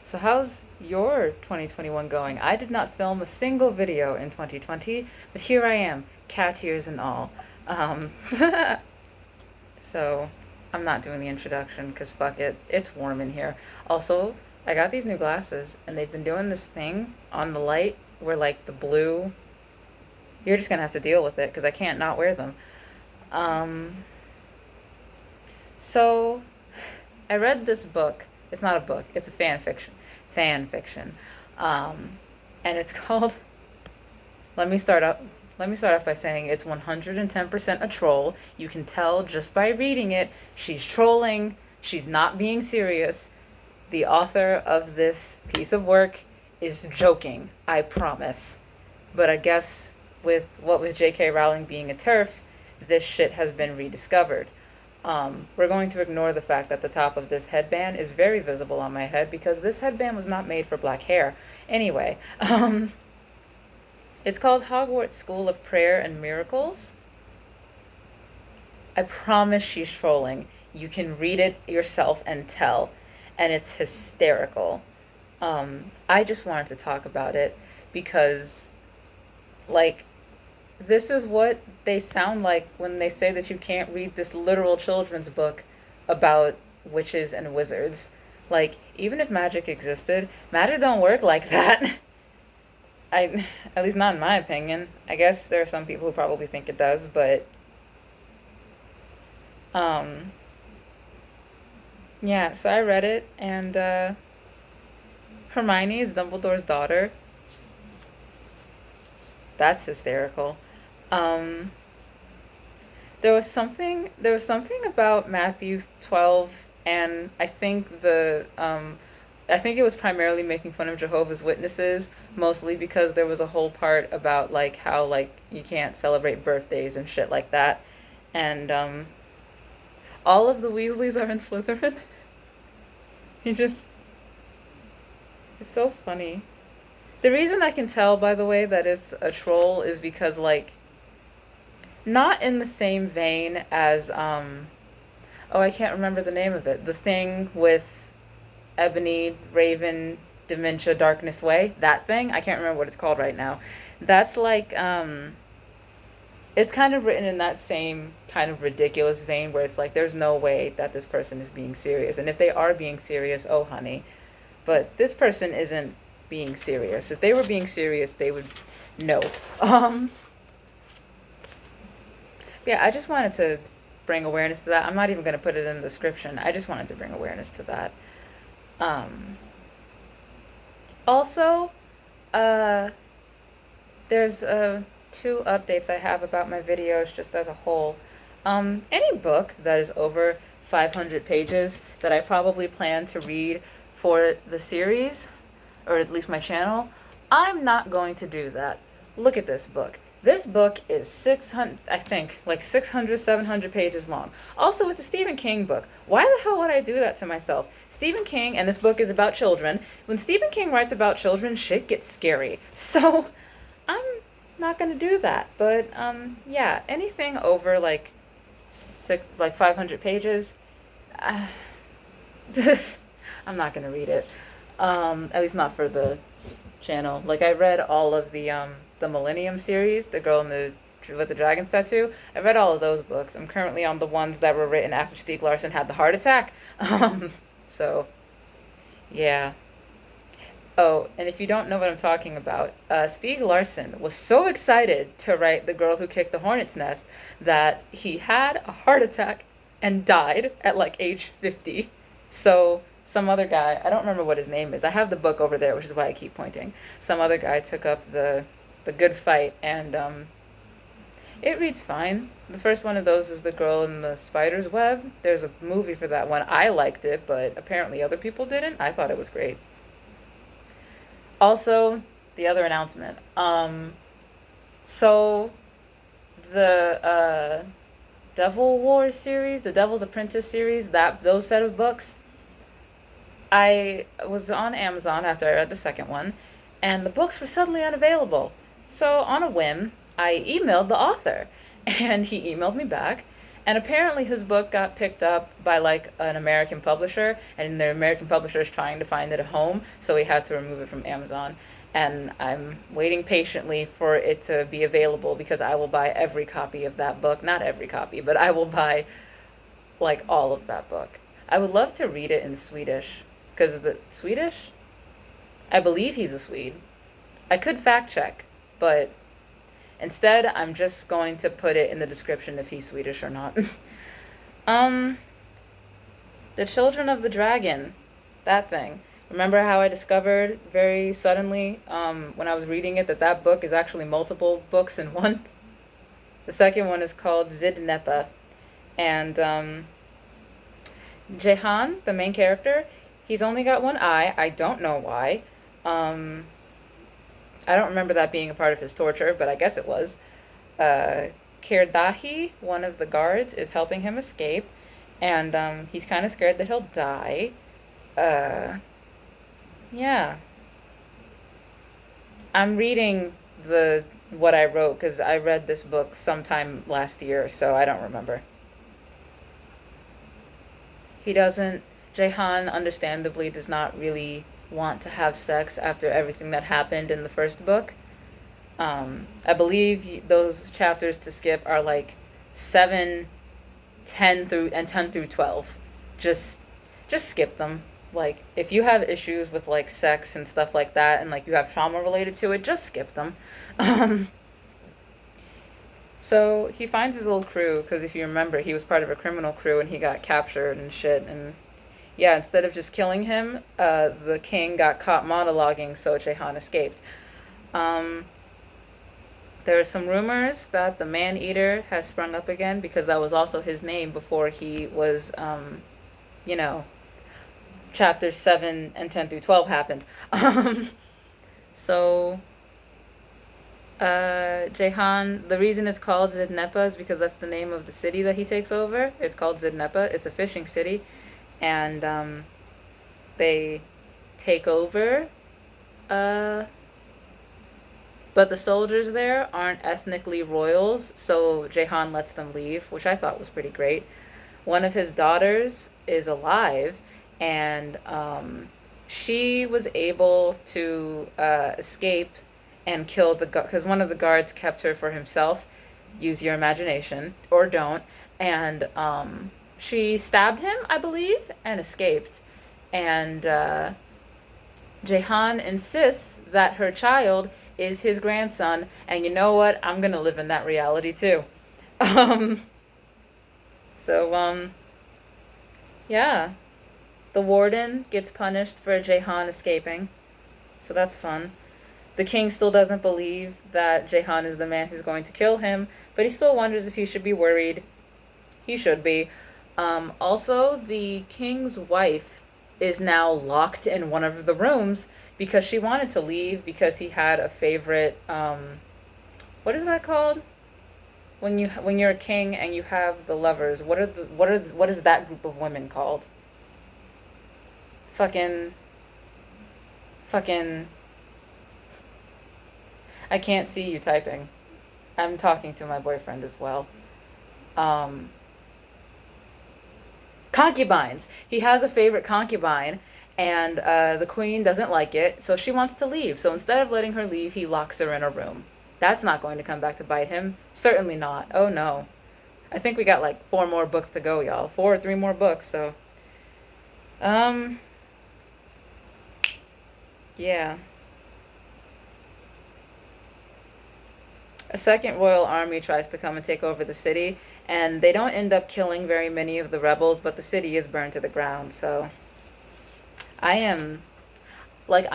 So how's your 2021 going? I did not film a single video in 2020, but here I am, cat ears and all. Um, so I'm not doing the introduction because fuck it, it's warm in here. Also, I got these new glasses and they've been doing this thing on the light where like the blue, you're just gonna have to deal with it because I can't not wear them. Um, so I read this book. It's not a book, it's a fan fiction. Fan fiction. Um, and it's called let me start up let me start off by saying it's 110% a troll. You can tell just by reading it. She's trolling. She's not being serious. The author of this piece of work is joking, I promise. But I guess with J.K. Rowling being a TERF, this shit has been rediscovered. We're going to ignore the fact that the top of this headband is very visible on my head because this headband was not made for black hair. Anyway, it's called Hogwarts School of Prayer and Miracles. I promise she's trolling. You can read it yourself and tell. And it's hysterical. I just wanted to talk about it because, like, this is what they sound like when they say that you can't read this literal children's book about witches and wizards. Like, even if magic existed, magic don't work like that. At least not in my opinion. I guess there are some people who probably think it does, but um yeah, so I read it and Hermione is Dumbledore's daughter. That's hysterical. Um there was something about Matthew 12 and I think it was primarily making fun of Jehovah's Witnesses, mostly because there was a whole part about like how like you can't celebrate birthdays and shit like that. And all of the Weasleys are in Slytherin. He just it's so funny. The reason I can tell, by the way, that it's a troll is because like not in the same vein as oh, I can't remember the name of it. The thing with Ebony, Raven, Dementia, Darkness Way. That thing. I can't remember what it's called right now. That's like it's kind of written in that same kind of ridiculous vein where it's like there's no way that this person is being serious. And if they are being serious, oh honey. But this person isn't being serious. If they were being serious, they would know. Um yeah, I just wanted to bring awareness to that. I'm not even going to put it in the description. I just wanted to bring awareness to that. Um, Also, uh, there's two updates I have about my videos just as a whole. Any book that is over 500 pages that I probably plan to read for the series, or at least my channel, I'm not going to do that. Look at this book. This book is 600, I think, like 600, 700 pages long. Also, it's a Stephen King book. Why the hell would I do that to myself? Stephen King, and this book is about children. When Stephen King writes about children, shit gets scary. So, I'm not gonna do that. But, yeah, anything over like 500 pages, uh, I'm not gonna read it. At least not for the channel. Like I read all of the Millennium series, The Girl in the with the Dragon Tattoo. I read all of those books. I'm currently on the ones that were written after Stieg Larsson had the heart attack. So yeah. Oh, and if you don't know what I'm talking about, Stieg Larsson was so excited to write The Girl Who Kicked the Hornet's Nest that he had a heart attack and died at like age 50. So some other guy, I don't remember what his name is. I have the book over there, which is why I keep pointing. Some other guy took up the good fight, and it reads fine. The first one of those is The Girl in the Spider's Web. There's a movie for that one. I liked it, but apparently other people didn't. I thought it was great. Also, the other announcement. So the Devil War series, the Devil's Apprentice series, that those set of books, I was on Amazon after I read the second one, and the books were suddenly unavailable. So, on a whim, I emailed the author, and he emailed me back, And apparently his book got picked up by like an American publisher, and the American publisher is trying to find it a home, so he had to remove it from Amazon. And I'm waiting patiently for it to be available because I will buy every copy of that book. Not every copy, but I will buy like all of that book. I would love to read it in Swedish because the Swedish? I believe he's a Swede. I could fact check, but instead I'm just going to put it in the description if he's Swedish or not. um The Children of the Dragon, that thing. Remember how I discovered very suddenly when I was reading it that that book is actually multiple books in one? The second one is called Zidneppa. And Jehan, the main character, he's only got one eye. I don't know why. I don't remember that being a part of his torture, but I guess it was. Kirdahi, one of the guards, is helping him escape, and he's kind of scared that he'll die. Yeah. I'm reading what I wrote because I read this book sometime last year, so I don't remember. He doesn't. Jehan, understandably, does not really want to have sex after everything that happened in the first book. I believe those chapters to skip are like 7, 10 through 12. Just skip them. Like, if you have issues with like sex and stuff like that, and like you have trauma related to it, just skip them. So he finds his little crew because if you remember, he was part of a criminal crew and he got captured and shit. And yeah, instead of just killing him, the king got caught monologuing, so Jehan escaped. There are some rumors that the Man-Eater has sprung up again because that was also his name before he was, you know, chapters 7 and 10 through 12 happened. So, Jehan, the reason it's called Zidneppa is because that's the name of the city that he takes over. It's called Zidneppa. It's a fishing city. And they take over, but the soldiers there aren't ethnically royals, so Jehan lets them leave, which I thought was pretty great. One of his daughters is alive, and she was able to escape and kill the guard, because one of the guards kept her for himself. Use your imagination, or don't. And she stabbed him, I believe, and escaped. And Jehan insists that her child is his grandson, and you know what? I'm gonna live in that reality too. Yeah. The warden gets punished for Jehan escaping, so that's fun. The king still doesn't believe that Jehan is the man who's going to kill him, but he still wonders if he should be worried. He should be. Also, the king's wife is now locked in one of the rooms because she wanted to leave because he had a favorite, what is that called? When you're a king and you have the lovers, what is that group of women called? Fucking I can't see you typing. I'm talking to my boyfriend as well. Concubines. He has a favorite concubine, and the queen doesn't like it, so she wants to leave. So instead of letting her leave, he locks her in a room. That's not going to come back to bite him. Certainly not. Oh no. I think we got like 4 more books to go, y'all. 4 or 3 more books, so. Yeah. A second royal army tries to come and take over the city, and they don't end up killing very many of the rebels, but the city is burned to the ground, so I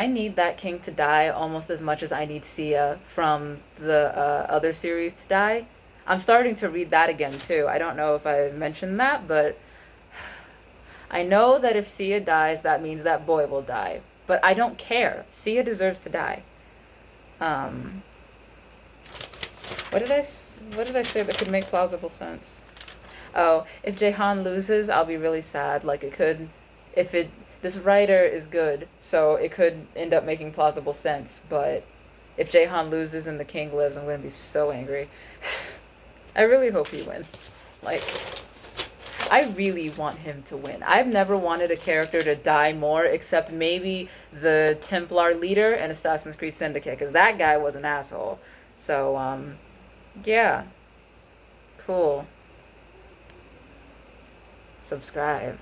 need that king to die almost as much as I need Sia from the other series to die. I'm starting to read that again, too. I don't know if I mentioned that, but I know that if Sia dies, that means that boy will die. But I don't care. Sia deserves to die. What did I say that could make plausible sense? Oh, if Jehan loses, I'll be really sad. Like, this writer is good, so it could end up making plausible sense, but if Jehan loses and the king lives, I'm going to be so angry. I really hope he wins. Like, I really want him to win. I've never wanted a character to die more, except maybe the Templar leader in Assassin's Creed Syndicate, because that guy was an asshole. So, yeah, cool. Subscribe.